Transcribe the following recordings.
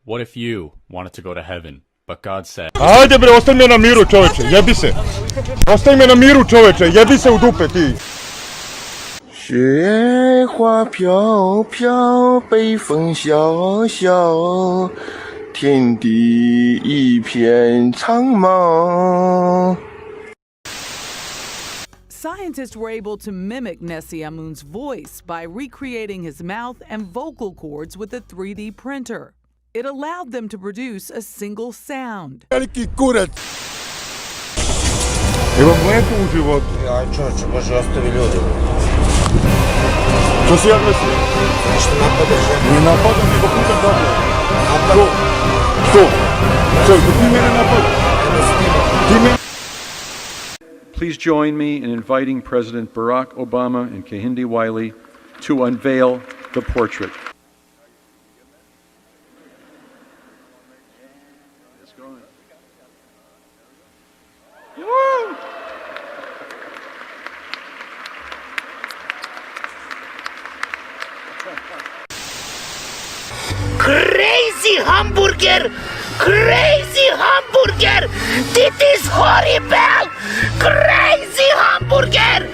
What if you wanted to go to heaven, but God said, Ajde bre, ostavi me na miru čoveče, jebi se. Ostavi me na miru čoveče, jebi se u dupe ti. 雪花飘飘，北风萧萧，天地一片苍茫。 Scientists were able to mimic Nessie Amun's voice by recreating his mouth and vocal cords with a 3D printer. It allowed them to produce a single sound. Veliki kurac. Evo mleko u životu. Aj čovječe, Bože, ostavi ljudi. Što si agresivno? Zašto napadaš ženu? Ne napadam, nego putam dobro. Što? Što? Ti mene napadaš? Ti mene... Please join me in inviting President Barack Obama and Kehinde Wiley to unveil the portrait. Crazy hamburger! Crazy hamburger! This is horrible! Crazy hamburger!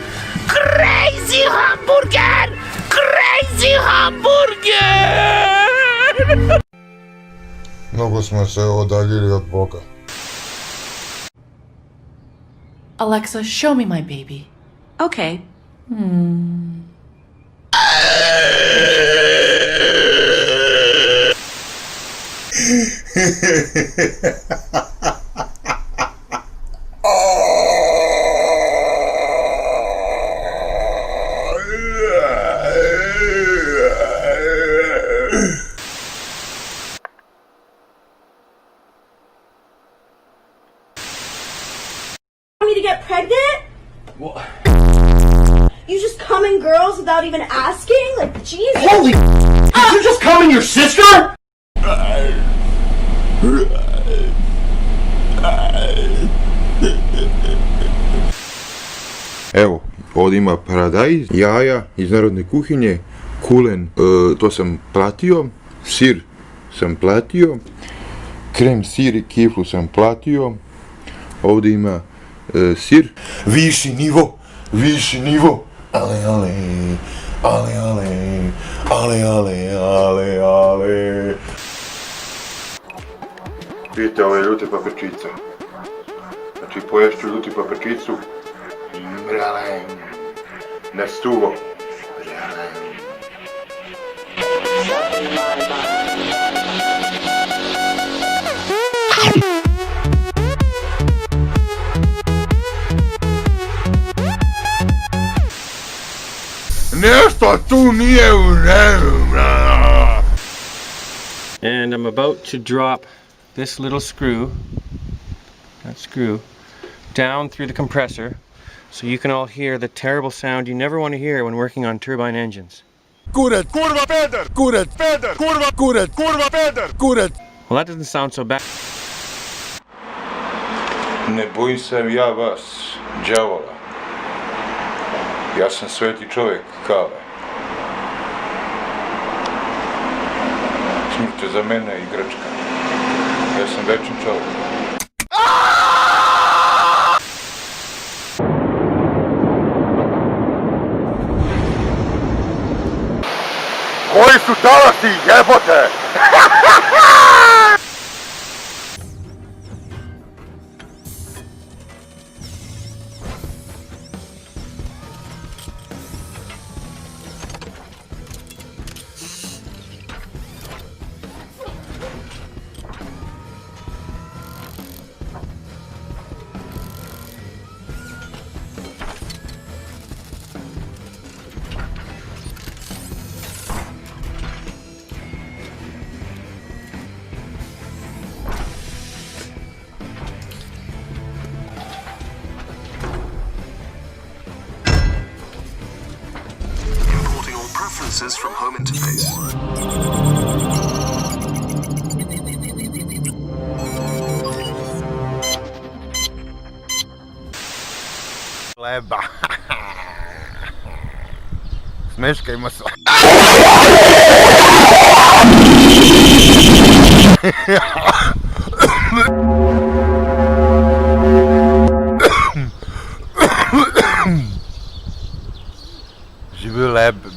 Crazy hamburger! Crazy hamburger! Mnogo smo se odaljili od Boga. Alexa, show me my baby. Okay. Me to get pregnant? What? You just come in girls without even asking? Like, Jesus. Holy did you just come in your sister? Evo, ovdje ima paradajz, jaja iz narodne kuhinje, kulen, to sam platio, sir sam platio, krem, sir i kiflu sam platio, ovdje ima sir, viši nivo, ale, ale. Vidite ove ljute paprčice, znači poješću ljuti paprčicu, na stuvo. Nešto tu nije u redu. And I'm about to drop this little screw, down through the compressor so you can all hear the terrible sound you never want to hear when working on turbine engines. Kurac, kurva peder, kurac, peder, kurva, kurac, kurva peder, kurac. Well, that doesn't sound so bad. Ne bojim se ja vas, đavola. Ja sam sveti čovjek, kale. Smrt je za mene igračka. Ja sam večni čovjek. Koji su talasi, jebote? Preferences from home interface. Leba. Smeškajmo se. Je wil hebben.